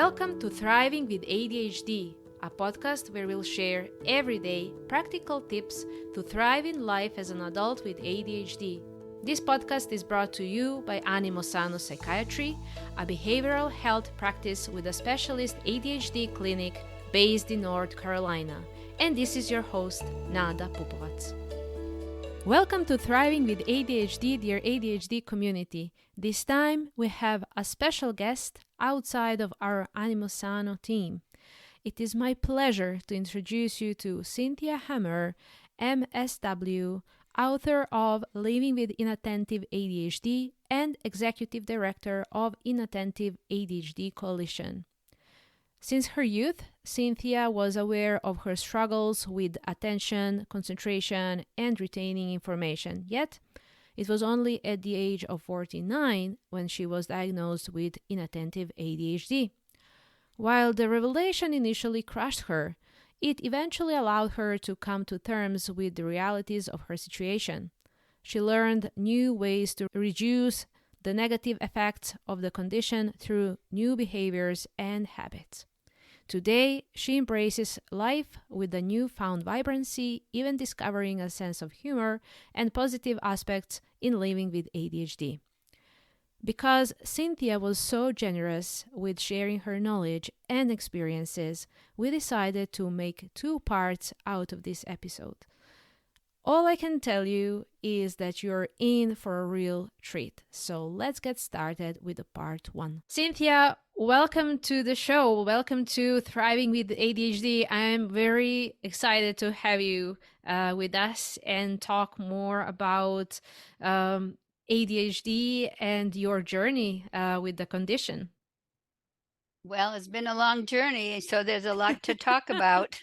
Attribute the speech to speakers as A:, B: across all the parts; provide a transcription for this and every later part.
A: Welcome to Thriving with ADHD, a podcast where we'll share everyday practical tips to thrive in life as an adult with ADHD. This podcast is brought to you by Animo Sano Psychiatry, a behavioral health practice with a specialist ADHD clinic based in North Carolina. And this is your host, Nada Pupovac. Welcome to Thriving with ADHD, dear ADHD community. This time we have a special guest outside of our Animo Sano team. It is my pleasure to introduce you to Cynthia Hammer, MSW, author of Living with Inattentive ADHD and Executive Director of Inattentive ADHD Coalition. Since her youth, Cynthia was aware of her struggles with attention, concentration, and retaining information. Yet, it was only at the age of 49 when she was diagnosed with inattentive ADHD. While the revelation initially crushed her, it eventually allowed her to come to terms with the realities of her situation. She learned new ways to reduce the negative effects of the condition through new behaviors and habits. Today, she embraces life with a newfound vibrancy, even discovering a sense of humor and positive aspects in living with ADHD. Because Cynthia was so generous with sharing her knowledge and experiences, we decided to make 2 parts out of this episode. All I can tell you is that you're in for a real treat. So let's get started with part 1. Cynthia, welcome to the show. Welcome to Thriving with ADHD. I'm very excited to have you with us and talk more about ADHD and your journey with the condition.
B: Well, it's been a long journey, so there's a lot to talk about.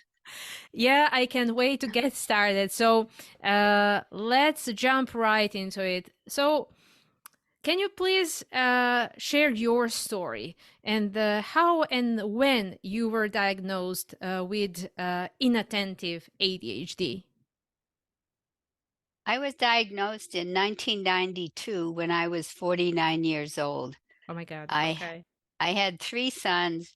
A: Yeah, I can't wait to get started. So let's jump right into it. So can you please share your story and how and when you were diagnosed with inattentive ADHD?
B: I was diagnosed in 1992 when I was 49 years old.
A: Oh my God.
B: I
A: Okay.
B: had 3 sons,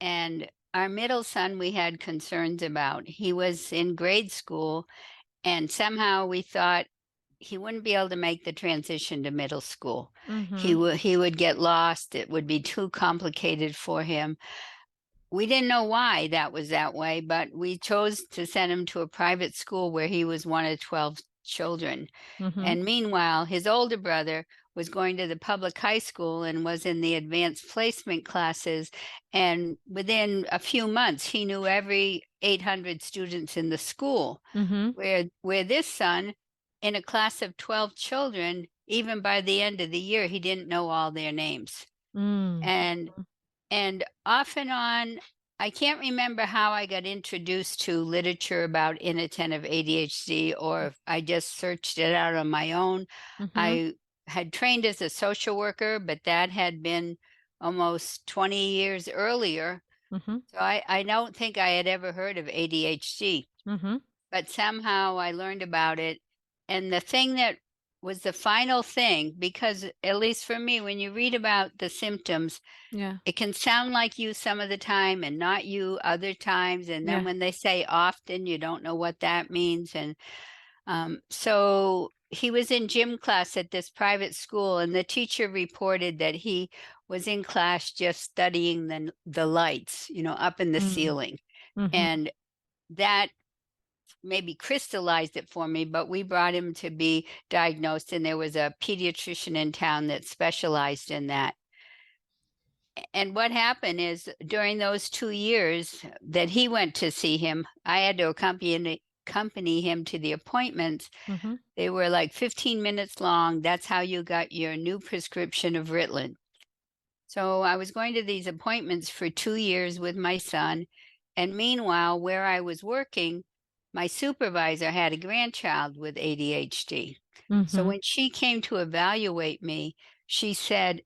B: and our middle son we had concerns about. He was in grade school, and somehow we thought he wouldn't be able to make the transition to middle school.
A: Mm-hmm.
B: He would get lost. It would be too complicated for him. We didn't know why that was that way, but we chose to send him to a private school where he was one of 12 children.
A: Mm-hmm.
B: And meanwhile, his older brother was going to the public high school and was in the advanced placement classes. And within a few months, he knew every 800 students in the school,
A: Mm-hmm.
B: where this son, in a class of 12 children, even by the end of the year, he didn't know all their names.
A: Mm.
B: And off and on, I can't remember how I got introduced to literature about inattentive ADHD, or if I just searched it out on my own.
A: Mm-hmm.
B: I had trained as a social worker, but that had been almost 20 years earlier.
A: Mm-hmm.
B: So I don't think I had ever heard of ADHD,
A: Mm-hmm.
B: but somehow I learned about it. And the thing that was the final thing, because at least for me, when you read about the symptoms,
A: Yeah.
B: it can sound like you some of the time and not you other times. And then
A: Yeah.
B: when they say often, you don't know what that means. And so he was in gym class at this private school, and the teacher reported that he was in class just studying the lights, up in the ceiling.
A: Mm-hmm.
B: And that maybe crystallized it for me, but we brought him to be diagnosed, and there was a pediatrician in town that specialized in that. And what happened is during those 2 years that he went to see him, I had to accompany him to the appointments.
A: Mm-hmm.
B: They were like 15 minutes long. That's how you got your new prescription of Ritalin. So I was going to these appointments for 2 years with my son. And meanwhile, where I was working, my supervisor had a grandchild with ADHD.
A: Mm-hmm.
B: So when she came to evaluate me, she said,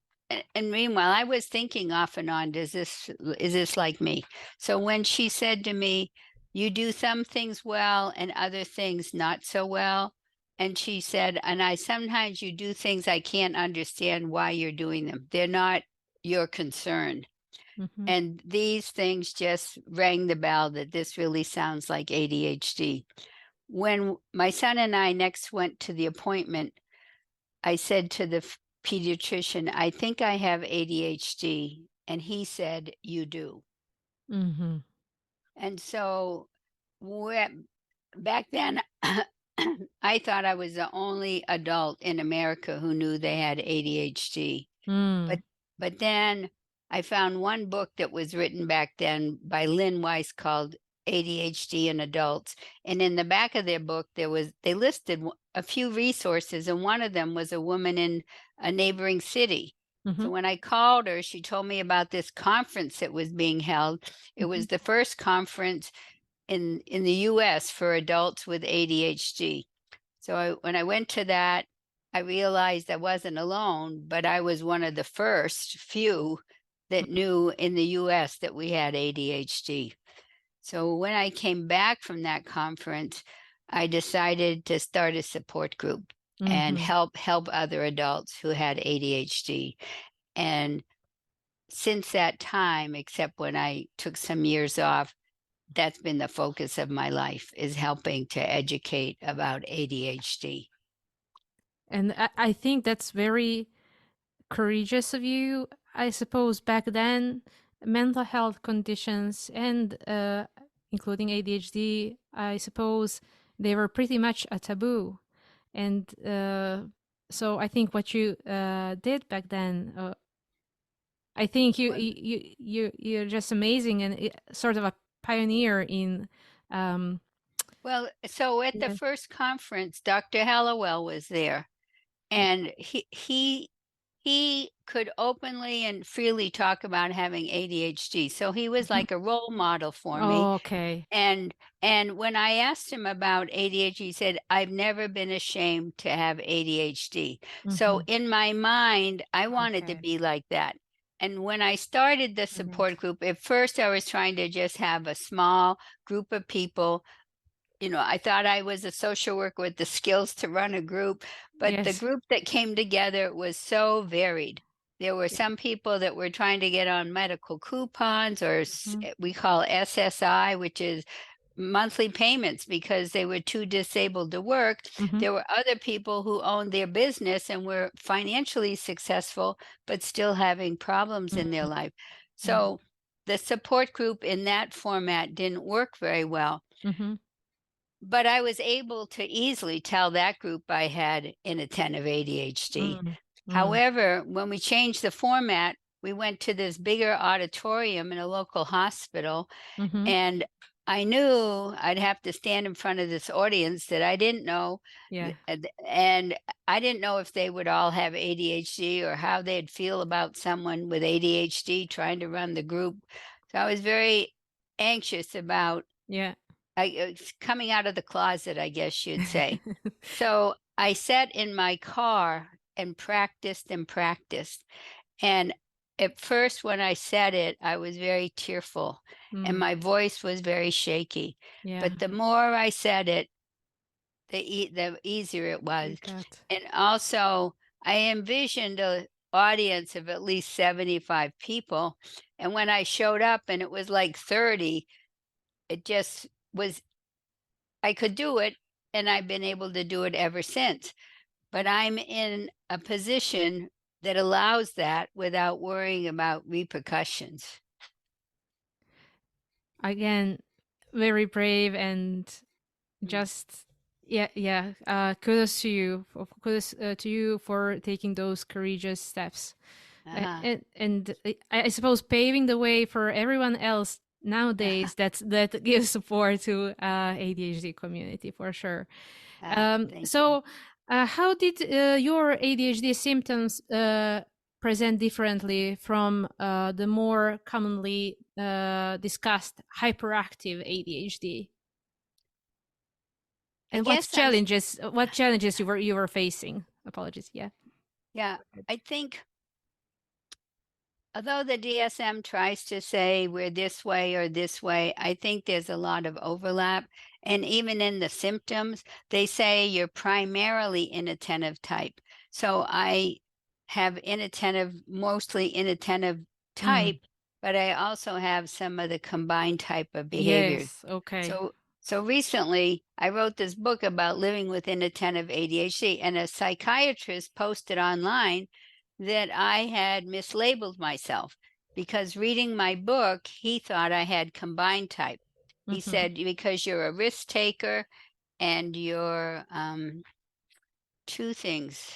B: and meanwhile, I was thinking off and on, is this like me? So when she said to me, you do some things well and other things not so well. And she said, and sometimes you do things I can't understand why you're doing them. They're not your concern.
A: Mm-hmm.
B: And these things just rang the bell that this really sounds like ADHD. When my son and I next went to the appointment, I said to the pediatrician, I think I have ADHD. And he said, you do.
A: Mm-hmm.
B: And so back then, I thought I was the only adult in America who knew they had ADHD. But
A: Mm.
B: but then I found one book that was written back then by Lynn Weiss called ADHD in Adults. And in the back of their book, they listed a few resources, and one of them was a woman in a neighboring city.
A: Mm-hmm.
B: So when I called her, she told me about this conference that was being held. It
A: Mm-hmm.
B: was the first conference in the US for adults with ADHD. So when I went to that, I realized I wasn't alone, but I was one of the first few that knew in the US that we had ADHD. So when I came back from that conference, I decided to start a support group and
A: Mm-hmm.
B: help other adults who had ADHD. And since that time, except when I took some years off, that's been the focus of my life, is helping to educate about ADHD.
A: And I think that's very courageous of you. I suppose back then, mental health conditions and including ADHD, I suppose they were pretty much a taboo. And so I think what you did back then, I think you're just amazing and sort of a pioneer in. Um,
B: Well, so at the
A: yeah.
B: first conference, Dr. Hallowell was there, and he could openly and freely talk about having ADHD. So he was
A: Mhm.
B: like a role model for me.
A: Oh, okay.
B: And when I asked him about ADHD, he said, I've never been ashamed to have ADHD. So
A: Hmm.
B: in my mind, I wanted to
A: Okay.
B: be like that. And when I started the
A: Right.
B: support group, at first I was trying to just have a small group of people. I thought I was a social worker with the skills to run a group, but the
A: Yes.
B: group that came together was so varied. There were
A: Yeah.
B: some people that were trying to get on medical coupons, or
A: Mhm.
B: we call SSI, which is monthly payments because they were too disabled to work.
A: Mhm.
B: There were other people who owned their business and were financially successful, but still having problems in their
A: Mhm.
B: life.
A: Mhm.
B: So the support group in that format didn't work very well.
A: Mhm.
B: But I was able to easily tell that group I had inattentive ADHD.
A: Mm. Mm.
B: However, when we changed the format, we went to this bigger auditorium in a local hospital,
A: Mhm.
B: and I knew I'd have to stand in front of this audience that I didn't know.
A: Yeah.
B: And I didn't know if they would all have ADHD or how they'd feel about someone with ADHD trying to run the group. So I was very anxious about
A: Yeah.
B: coming out of the closet, I guess you'd say. So I sat in my car and practiced and practiced. And at first, when I said it, I was very tearful and
A: Mm.
B: my voice was very shaky.
A: Yeah.
B: But the more I said it, the easier it
A: You
B: was.
A: got.
B: And also, I envisioned a audience of at least 75 people. And when I showed up and it was like 30, it just was, I could do it, and I've been able to do it ever since. But I'm in a position that allows that without worrying about repercussions.
A: Again, very brave and
B: Mm.
A: just yeah. Kudos to you. Kudos to you for taking those courageous steps.
B: Uh-huh.
A: And I suppose paving the way for everyone else nowadays that gives support to ADHD community for sure.
B: Thank you.
A: So, how did your ADHD symptoms present differently from the more commonly discussed hyperactive ADHD?
B: I
A: And
B: guess I'm,
A: what challenges you were facing? Apologies. Yeah.
B: yeah, I think although the DSM tries to say we're this way or this way, I think there's a lot of overlap. And even in the symptoms, they say you're primarily inattentive type. So I have inattentive, mostly inattentive
A: Mm.
B: type, but I also have some of the combined type of behaviors.
A: Yes. Okay.
B: So recently I wrote this book about living with inattentive ADHD, and a psychiatrist posted online that I had mislabeled myself because reading my book, he thought I had combined type. He
A: Mm-hmm.
B: said, because you're a risk taker and you're two things.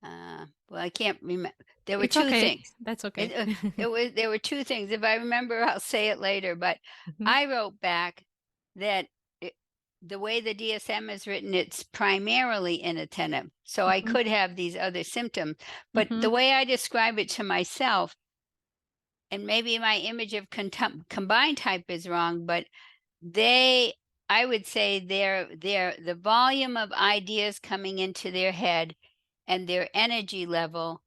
B: Well, I can't remember. There were
A: It's
B: two
A: okay.
B: things.
A: That's
B: It,
A: okay.
B: there were two things. If I remember, I'll say it later. But
A: Mhm.
B: I wrote back that the way the DSM is written, it's primarily inattentive. So I
A: Mhm.
B: could have these other symptoms. But the
A: Mhm.
B: way I describe it to myself, and maybe my image of combined type is wrong, but they, I would say the volume of ideas coming into their head and their energy level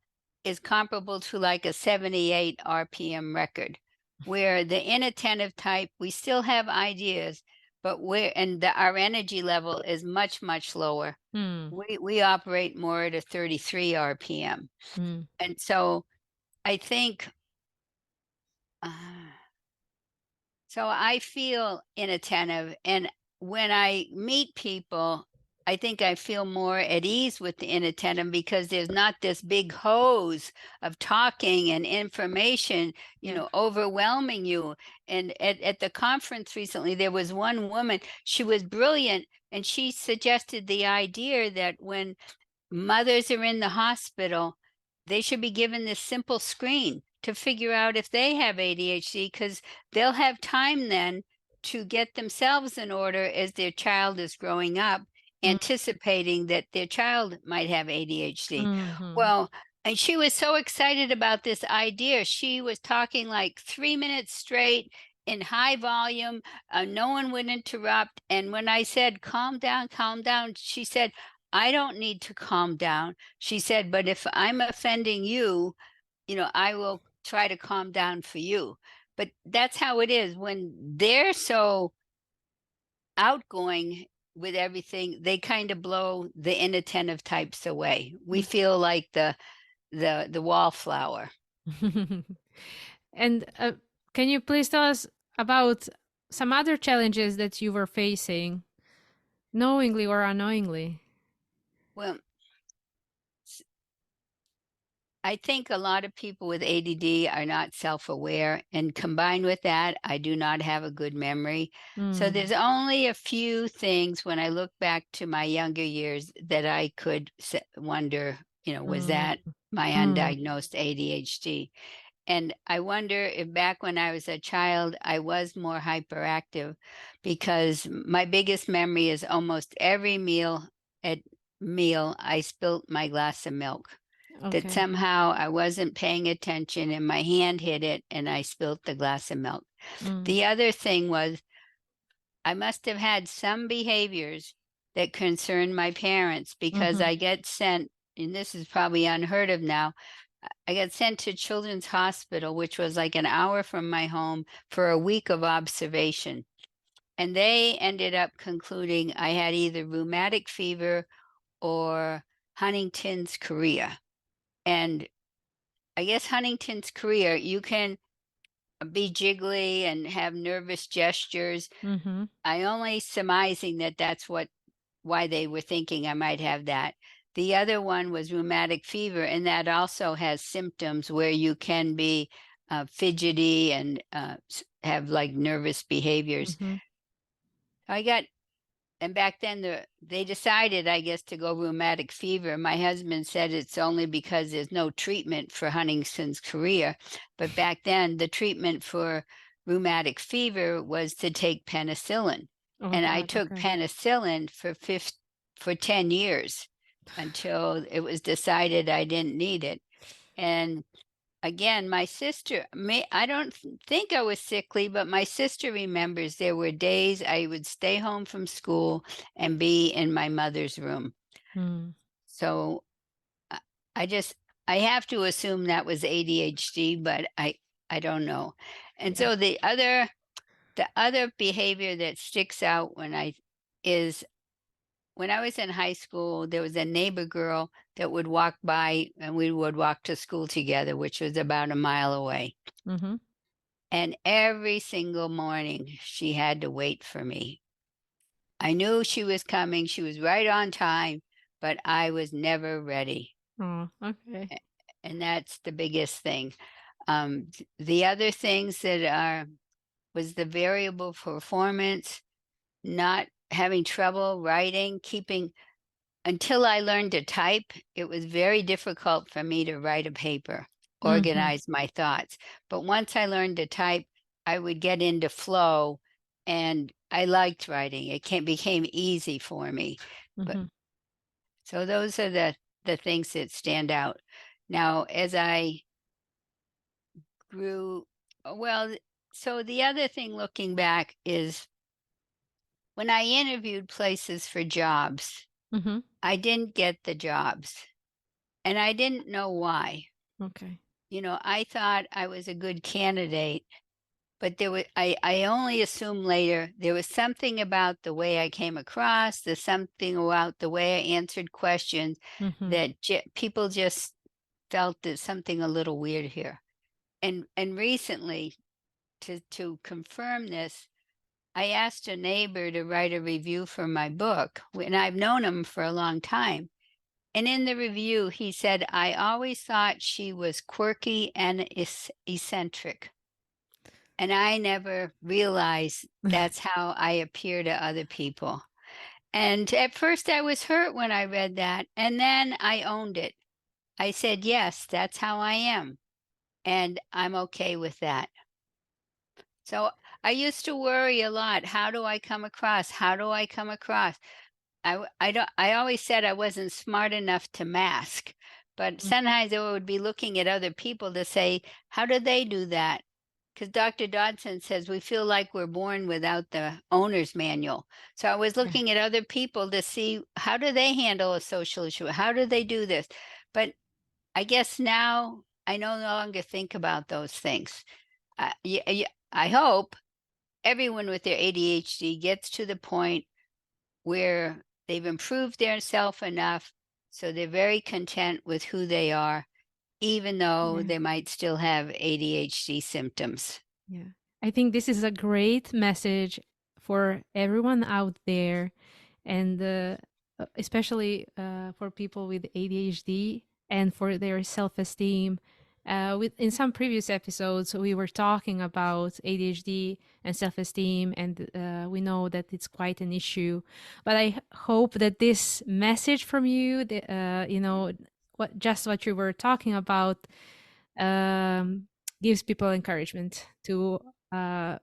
B: is comparable to like a 78 RPM record, where the inattentive type, we still have ideas, but our energy level is much, much lower.
A: Mm.
B: We operate more at a 33 RPM.
A: Mm.
B: And so I think, uh, so I feel inattentive. And when I meet people, I think I feel more at ease with the inattentive because there's not this big hose of talking and information,
A: Yeah.
B: overwhelming you. And at the conference recently, there was one woman, she was brilliant, and she suggested the idea that when mothers are in the hospital, they should be given this simple screen to figure out if they have ADHD, because they'll have time then to get themselves in order as their child is growing up,
A: Mm.
B: anticipating that their child might have ADHD.
A: Mhm.
B: Well, and she was so excited about this idea. She was talking like 3 minutes straight in high volume. No one would interrupt. And when I said, calm down, she said, I don't need to calm down. She said, but if I'm offending you, I will try to calm down for you. But that's how it is when they're so outgoing with everything, they kind of blow the inattentive types away. We
A: Mm.
B: feel like the wallflower.
A: And can you please tell us about some other challenges that you were facing, knowingly or unknowingly?
B: Well, I think a lot of people with ADD are not self-aware, and combined with that, I do not have a good memory. So
A: Mm.
B: there's only a few things when I look back to my younger years that I could wonder, was
A: Mm.
B: that my
A: Mm.
B: undiagnosed ADHD? And I wonder if back when I was a child, I was more hyperactive, because my biggest memory is almost every at meal, I spilt my glass of milk, that
A: Okay.
B: somehow I wasn't paying attention and my hand hit it and I spilt the glass of milk.
A: Mm.
B: The other thing was I must have had some behaviors that concerned my parents, because
A: Mhm.
B: I get sent, and this is probably unheard of now, I got sent to Children's Hospital, which was like an hour from my home, for a week of observation. And they ended up concluding I had either rheumatic fever or Huntington's chorea. And I guess Huntington's chorea, you can be jiggly and have nervous gestures.
A: Mhm.
B: I only surmising that that's why they were thinking I might have that. The other one was rheumatic fever, and that also has symptoms where you can be fidgety and have like nervous behaviors.
A: Mhm.
B: I got And back then, they decided, I guess, to go rheumatic fever. My husband said it's only because there's no treatment for Huntington's chorea. But back then, the treatment for rheumatic fever was to take penicillin.
A: Oh
B: And I
A: God.
B: took
A: Okay.
B: penicillin for 10 years until it was decided I didn't need it. And again, my sister, I don't think I was sickly, but my sister remembers there were days I would stay home from school and be in my mother's room.
A: Mm.
B: So I I just, I have to assume that was ADHD, but I don't know. And
A: Yeah.
B: so the other behavior that sticks out when I is when I was in high school, there was a neighbor girl that would walk by and we would walk to school together, which was about a mile away.
A: Mm-hmm.
B: And every single morning she had to wait for me. I knew she was coming. She was right on time, but I was never ready.
A: Oh, okay.
B: And that's the biggest thing. The other things that was the variable performance, not having trouble writing, keeping until I learned to type, it was very difficult for me to write a paper,
A: Mm-hmm.
B: organize my thoughts. But once I learned to type, I would get into flow and I liked writing. Became easy for me. But
A: Mm-hmm.
B: so those are the things that stand out. Now, as I grew, well, so the other thing looking back is when I interviewed places for jobs,
A: Mm-hmm.
B: I didn't get the jobs and I didn't know why.
A: Okay.
B: I thought I was a good candidate, but I only assumed later there was something about the way I came across, there's something about the way I answered questions
A: Mm-hmm.
B: that people just felt there's something a little weird here. And recently, to confirm this, I asked a neighbor to write a review for my book, and I've known him for a long time. And in the review, he said, I always thought she was quirky and eccentric. And I never realized that's how I appear to other people. And at first, I was hurt when I read that. And then I owned it. I said, yes, that's how I am. And I'm okay with that. So I used to worry a lot. How do I come across? How do I come across? I don't, I always said I wasn't smart enough to mask, but sometimes I would be looking at other people to say, how do they do that? Because Dr. Dodson says we feel like we're born without the owner's manual. So I was
A: Yeah.
B: looking at other people to see how do they handle a social issue? How do they do this? But I guess now I no longer think about those things. I hope everyone with their ADHD gets to the point where they've improved their self enough so they're very content with who they are, even though
A: Yeah.
B: they might still have ADHD symptoms.
A: Yeah. I think this is a great message for everyone out there, and especially for people with ADHD and for their self-esteem. In some previous episodes, we were talking about ADHD and self-esteem, and we know that it's quite an issue. But I hope that this message from you, what you were talking about, um, gives people encouragement to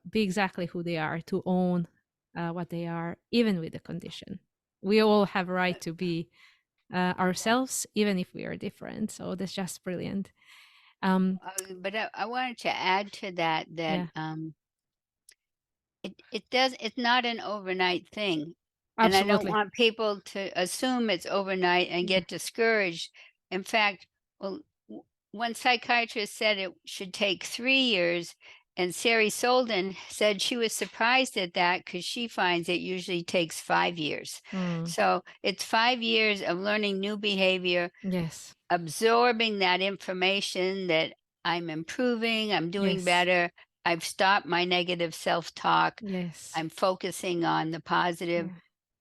A: be exactly who they are, to own what they are, even with the condition. We all have a right to be ourselves, even if we are different. So that's just brilliant.
B: But I wanted to add to that
A: Yeah,
B: it's not an overnight thing. And I don't
A: absolutely.
B: want people to assume it's overnight and
A: Yeah.
B: get discouraged. In fact, well, one psychiatrist said it should take 3 years, and Sari Solden said she was surprised at that because she finds it usually takes 5 years.
A: Mm,
B: So it's 5 years of learning new behavior,
A: yes.
B: absorbing that information that I'm improving, I'm doing
A: Yes.
B: better, I've stopped my negative self-talk,
A: Yes.
B: I'm focusing on the positive.
A: Yeah.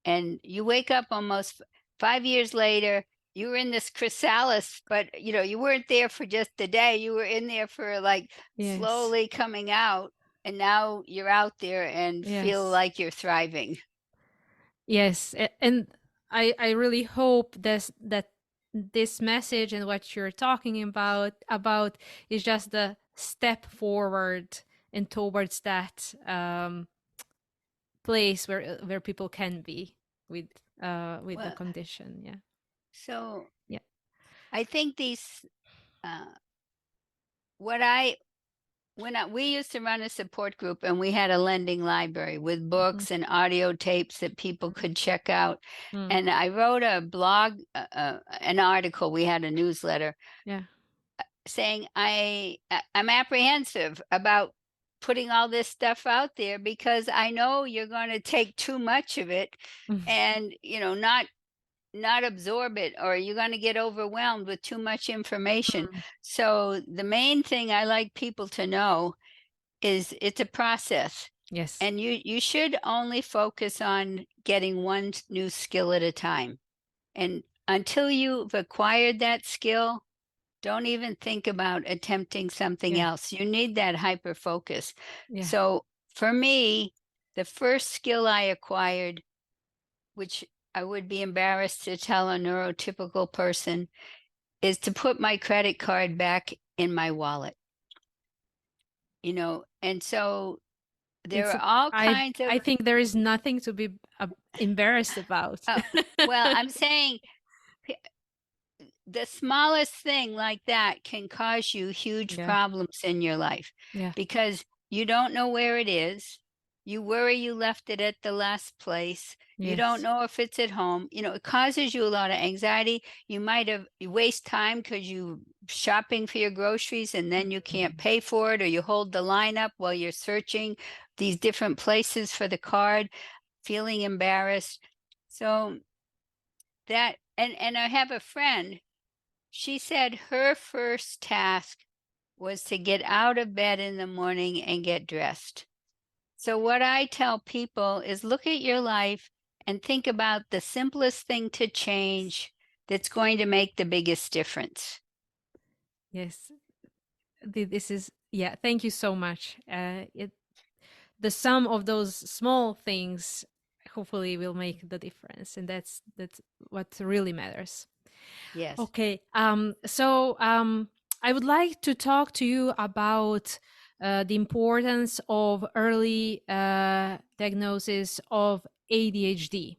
B: And you wake up almost 5 years later, you were in this chrysalis, but you weren't there for just a day. You were in there for like
A: Yes.
B: slowly coming out, and now you're out there and feel
A: Yes.
B: like you're thriving.
A: Yes, and I really hope that this message and what you're talking about is just the step forward and towards that place where people can be with the
B: Well,
A: condition. Yeah,
B: so
A: yeah.
B: I think these uh, what I we used to run a support group and we had a lending library with
A: Mm-hmm.
B: books and audio tapes that people could check out.
A: Mm,
B: And I wrote a blog, an article. We had a newsletter
A: yeah.
B: saying I'm apprehensive about putting all this stuff out there because I know you're going to take too much of it and, not absorb it, or you're going to get overwhelmed with too much information.
A: Mm.
B: So the main thing I like people to know is it's a process.
A: Yes.
B: And you should only focus on getting one new skill at a time. And until you've acquired that skill, don't even think about attempting something
A: Yeah.
B: else. You need that hyper focus.
A: Yeah.
B: So for me, the first skill I acquired, which I would be embarrassed to tell a neurotypical person, is to put my credit card back in my wallet. And so there
A: It's
B: are all
A: I
B: kinds of
A: I think there is nothing to be embarrassed about.
B: uh, well, I'm saying the smallest thing like that can cause you huge
A: Yeah.
B: problems in your life
A: Yeah.
B: because you don't know where it is. You worry you left it at the last place. You don't
A: Yes.
B: know if it's at home. It causes you a lot of anxiety. You waste time because you shopping for your groceries and then you can't pay for it, or you hold the line up while you're searching these different places for the card, feeling embarrassed. So and I have a friend. She said her first task was to get out of bed in the morning and get dressed. So, what I tell people is look at your life and think about the simplest thing to change that's going to make the biggest difference.
A: Yes. This is, yeah, thank you so much. The sum of those small things hopefully will make the difference, and that's what really matters.
B: Yes.
A: Okay. So I would like to talk to you about the importance of early diagnosis of ADHD.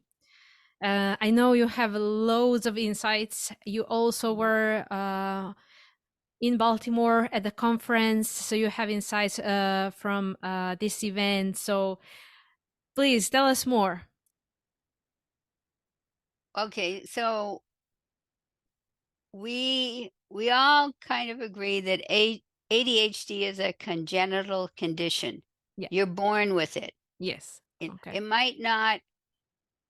A: I know you have loads of insights. You also were in Baltimore at the conference, so you have insights from this event. So please tell us more.
B: Okay. So, we all kind of agree that ADHD is a congenital condition.
A: Yeah.
B: You're born with it.
A: Yes. Okay.
B: It might not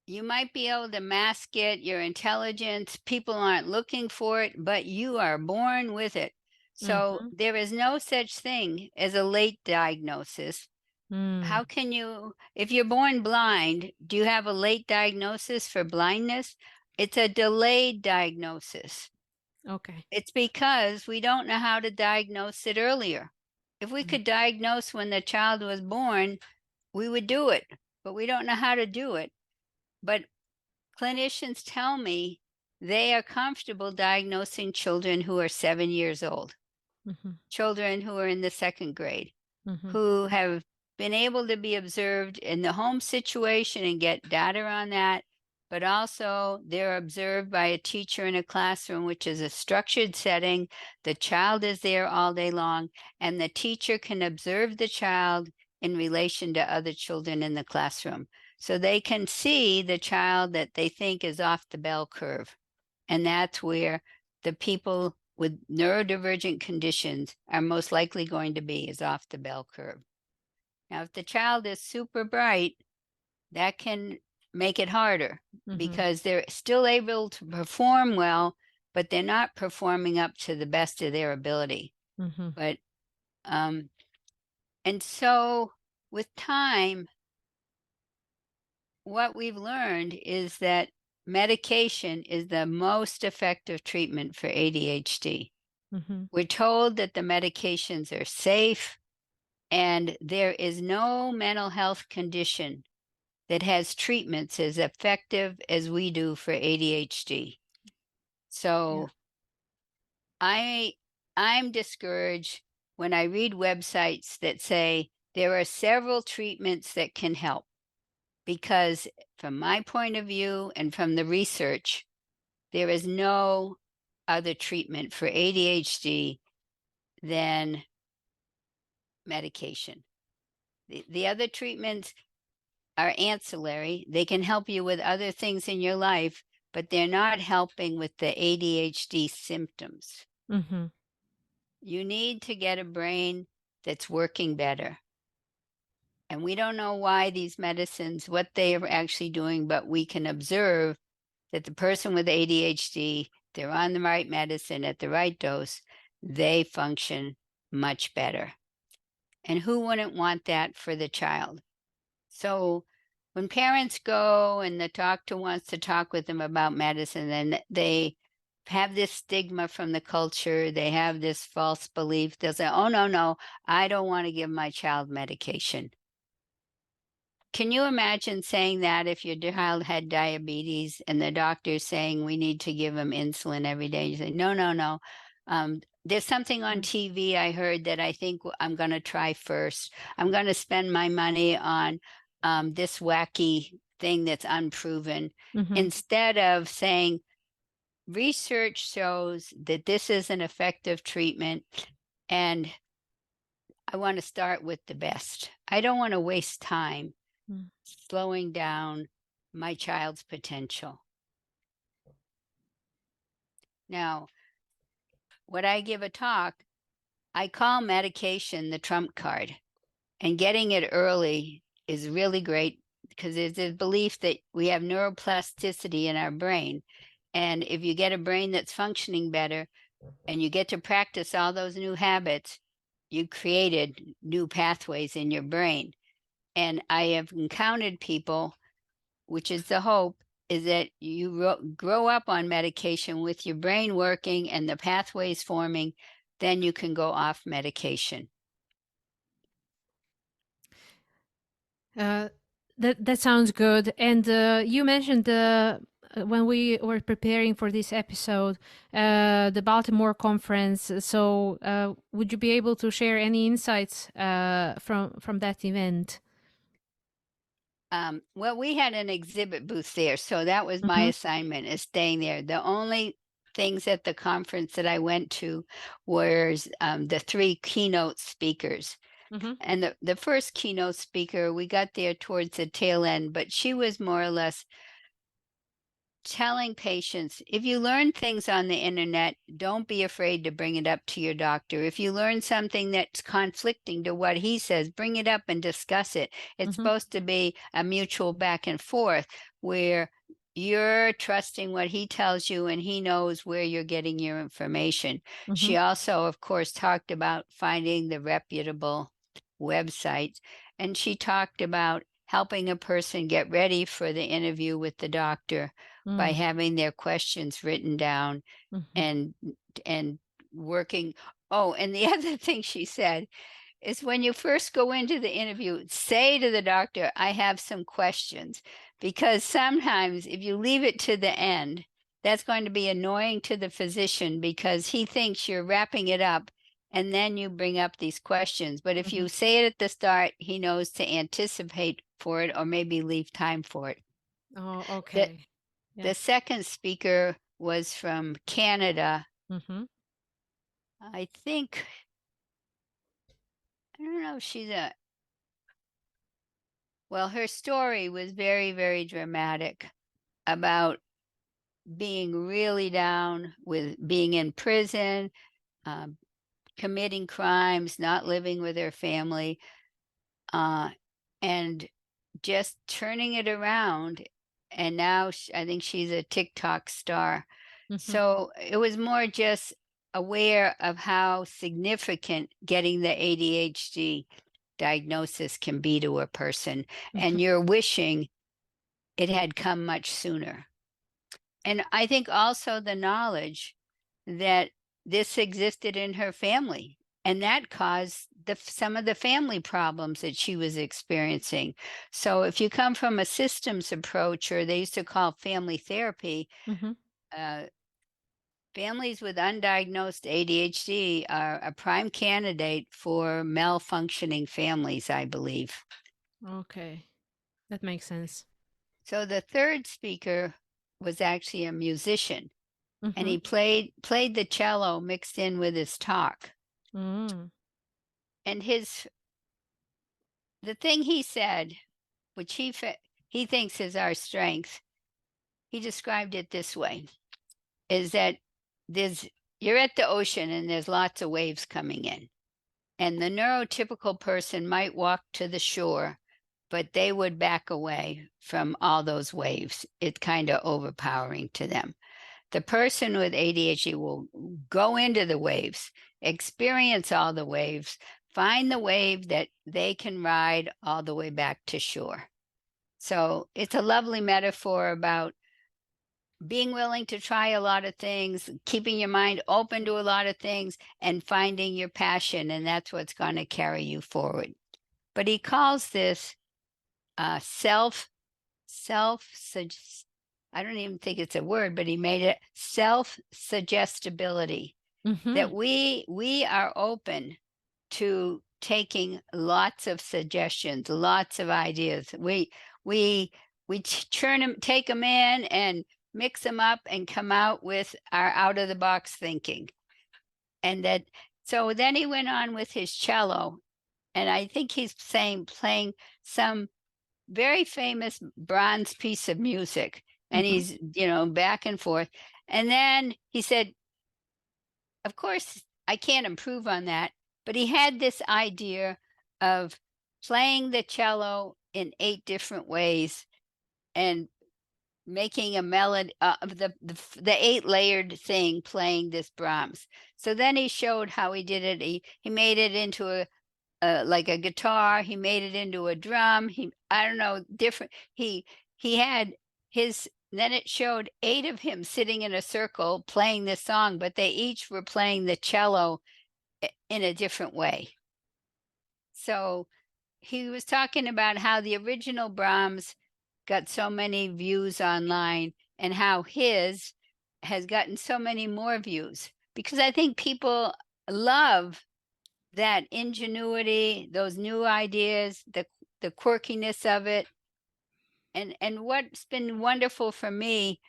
B: You might be able to mask it, your intelligence. People aren't looking for it, but you are born with it. So
A: Mm-hmm.
B: there is no such thing as a late diagnosis.
A: Mm.
B: How can you, if you're born blind, do you have a late diagnosis for blindness? It's a delayed diagnosis.
A: Okay.
B: It's because we don't know how to diagnose it earlier. If we could diagnose when the child was born, we would do it, but we don't know how to do it. But clinicians tell me they are comfortable diagnosing children who are 7 years old,
A: Mm-hmm.
B: children who are in the second grade,
A: Mm-hmm.
B: who have been able to be observed in the home situation and get data on that, but also they're observed by a teacher in a classroom, which is a structured setting. The child is there all day long, and the teacher can observe the child in relation to other children in the classroom. So they can see the child that they think is off the bell curve. And that's where the people with neurodivergent conditions are most likely going to be, is off the bell curve. Now, if the child is super bright, that can make it harder
A: Mm-hmm.
B: because they're still able to perform well, but they're not performing up to the best of their ability.
A: Mm-hmm.
B: But, and so with time, what we've learned is that medication is the most effective treatment for ADHD.
A: Mm-hmm.
B: We're told that the medications are safe, and there is no mental health condition that has treatments as effective as we do for ADHD.
A: Yeah.
B: So I'm discouraged when I read websites that say there are several treatments that can help, because from my point of view and from the research, there is no other treatment for ADHD than medication. The other treatments are ancillary. They can help you with other things in your life, but they're not helping with the ADHD symptoms.
A: Mm-hmm.
B: You need to get a brain that's working better. And we don't know why these medicines, what they are actually doing, but we can observe that the person with ADHD, they're on the right medicine at the right dose, they function much better. And who wouldn't want that for the child? So when parents go and the doctor wants to talk with them about medicine, then they have this stigma from the culture. They have this false belief. They'll say, oh, no, no, I don't want to give my child medication. Can you imagine saying that if your child had diabetes and the doctor's saying we need to give them insulin every day? You say, no, no, no. There's something on TV I heard that I think I'm going to try first. I'm going to spend my money on this wacky thing that's unproven, instead of saying, research shows that this is an effective treatment, and I want to start with the best. I don't want to waste time slowing down my child's potential. Now, when I give a talk, I call medication the trump card, and getting it early is really great because there's a belief that we have neuroplasticity in our brain. And if you get a brain that's functioning better and you get to practice all those new habits, you created new pathways in your brain. And I have encountered people, which is the hope, is that you grow up on medication with your brain working and the pathways forming, then you can go off medication.
A: That sounds good. And you mentioned when we were preparing for this episode, the Baltimore conference. So would you be able to share any insights from that event?
B: Well, we had an exhibit booth there, so that was my assignment, is staying there. The only things at the conference that I went to was the 3 keynote speakers. And the first keynote speaker, we got there towards the tail end, but she was more or less telling patients, if you learn things on the internet, don't be afraid to bring it up to your doctor. If you learn something that's conflicting to what he says, bring it up and discuss it. It's supposed to be a mutual back and forth where you're trusting what he tells you and he knows where you're getting your information. She also, of course, talked about finding the reputable websites, and she talked about helping a person get ready for the interview with the doctor by having their questions written down and working. Oh, and the other thing she said is, when you first go into the interview, say to the doctor, I have some questions, because sometimes if you leave it to the end, that's going to be annoying to the physician because he thinks you're wrapping it up and then you bring up these questions. But if you say it at the start, he knows to anticipate for it or maybe leave time for it.
A: Oh, okay.
B: The second speaker was from Canada. I think, I don't know, well, her story was very, very dramatic about being really down with being in prison, committing crimes, not living with her family, and just turning it around. And now I think she's a TikTok star. So it was more just aware of how significant getting the ADHD diagnosis can be to a person. And you're wishing it had come much sooner. And I think also the knowledge that this existed in her family, and that caused some of the family problems that she was experiencing. So if you come from a systems approach, or they used to call family therapy, families with undiagnosed ADHD are a prime candidate for malfunctioning families, I believe.
A: Okay, that makes sense.
B: So the third speaker was actually a musician, and he played the cello mixed in with his talk. And the thing he said, which he thinks is our strength, he described it this way, is that you're at the ocean and there's lots of waves coming in. And the neurotypical person might walk to the shore, but they would back away from all those waves. It's kind of overpowering to them. The person with ADHD will go into the waves, experience all the waves, find the wave that they can ride all the way back to shore. So it's a lovely metaphor about being willing to try a lot of things, keeping your mind open to a lot of things, and finding your passion. And that's what's going to carry you forward. But he calls this self I don't even think it's a word, but he made it self suggestibility,
A: Mm-hmm.
B: that we are open to taking lots of suggestions, lots of ideas. We churn them, take them in, and mix them up, and come out with our out of the box thinking. And that, so then he went on with his cello, and I think he's playing some very famous Brahms piece of music, and
A: Mm-hmm.
B: he's back and forth. And then he said, of course, I can't improve on that. But he had this idea of playing the cello in 8 different ways and making a melody of the 8 layered thing, playing this Brahms. So then he showed how he did it. He made it into like a guitar. He made it into a drum. I don't know, different. He had his, then it showed 8 of him sitting in a circle playing this song, but they each were playing the cello in a different way. So he was talking about how the original Brahms got so many views online, and how his has gotten so many more views, because I think people love that ingenuity, those new ideas, the quirkiness of it. And what's been wonderful for me,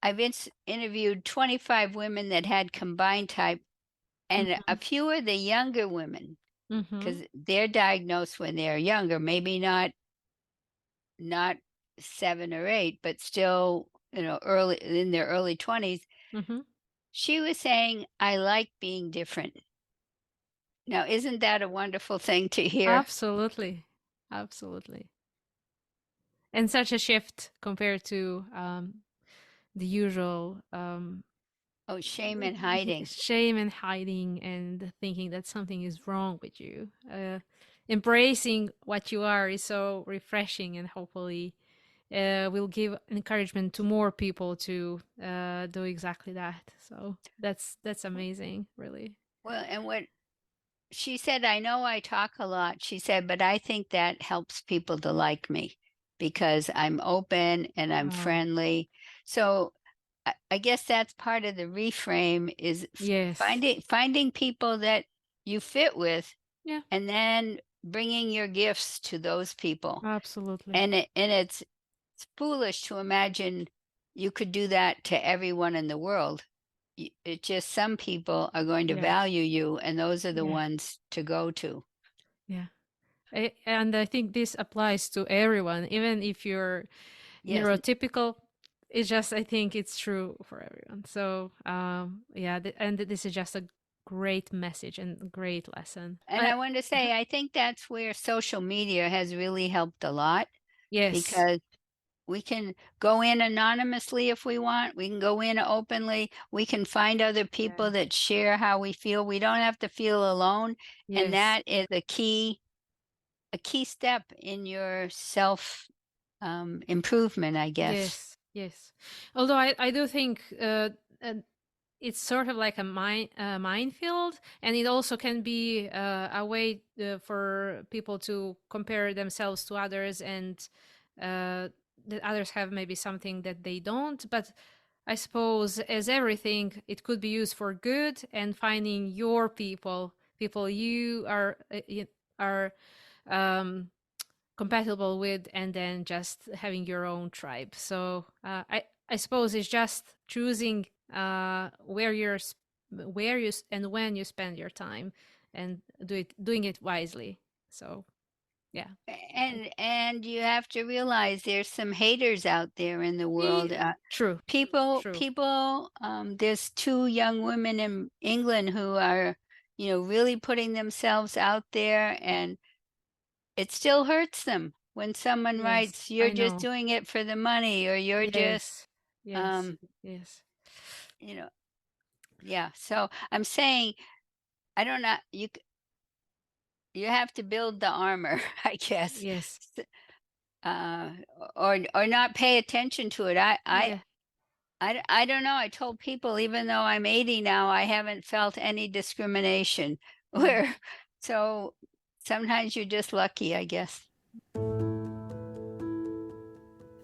B: I've interviewed 25 women that had combined type, and
A: Mm-hmm.
B: a few of the younger women,
A: Mm-hmm.
B: because they're diagnosed when they're younger, maybe not 7 or 8, but still, early in their early 20s.
A: Mm-hmm.
B: She was saying, I like being different. Now, isn't that a wonderful thing to hear?
A: Absolutely. Absolutely. And such a shift compared to the usual
B: Oh, shame and hiding.
A: shame and hiding and thinking that something is wrong with you. Embracing what you are is so refreshing, and hopefully will give encouragement to more people to do exactly that. So that's amazing, really.
B: Well, and what she said, I know I talk a lot. She said, but I think that helps people to like me because I'm open and I'm
A: Wow.
B: friendly. So I guess that's part of the reframe, is
A: Yes.
B: finding people that you fit with,
A: Yeah.
B: and then bringing your gifts to those people.
A: Absolutely.
B: And it's foolish to imagine you could do that to everyone in the world. It just, some people are going to
A: Yes.
B: value you, and those are the
A: Yeah.
B: ones to go to.
A: Yeah. And I think this applies to everyone, even if you're
B: Yes.
A: neurotypical. It's just, I think it's true for everyone. So yeah, and this is just a great message and great lesson.
B: And I want to say, I think that's where social media has really helped a lot,
A: Yes.
B: because we can go in anonymously if we want. We can go in openly. We can find other
A: Yeah.
B: people that share how we feel. We don't have to feel alone. And
A: Yes.
B: that is a key step in your self improvement, I guess.
A: Yes. Yes. Although I do think uh, it's sort of like a minefield, and it also can be a way for people to compare themselves to others, and that others have maybe something that they don't. But I suppose, as everything, it could be used for good, and finding your people you are um, compatible with, and then just having your own tribe. So I suppose it's just choosing where and when you spend your time, and doing it wisely. So yeah.
B: And you have to realize there's some haters out there in the world.
A: True.
B: People
A: True.
B: people There's 2 young women in England who are, really putting themselves out there, and it still hurts them when someone
A: Yes,
B: writes, "You're
A: I
B: just
A: know.
B: doing it for the money," or "You're just,"
A: Yes, yes,
B: um,
A: yes,
B: you know, yeah. So I'm saying, I don't know, you have to build the armor, I guess,
A: yes.
B: uh, or not pay attention to it.
A: Yeah.
B: I don't know. I told people, even though I'm 80 now, I haven't felt any discrimination.
A: Mm.
B: Where, so sometimes you're just lucky, I guess.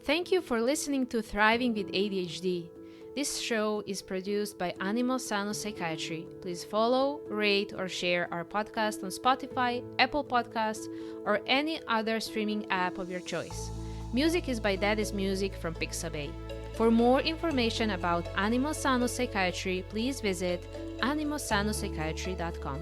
A: Thank you for listening to Thriving with ADHD. This show is produced by Animo Sano Psychiatry. Please follow, rate, or share our podcast on Spotify, Apple Podcasts, or any other streaming app of your choice. Music is by Daddy's Music from Pixabay. For more information about Animo Sano Psychiatry, please visit animosanopsychiatry.com.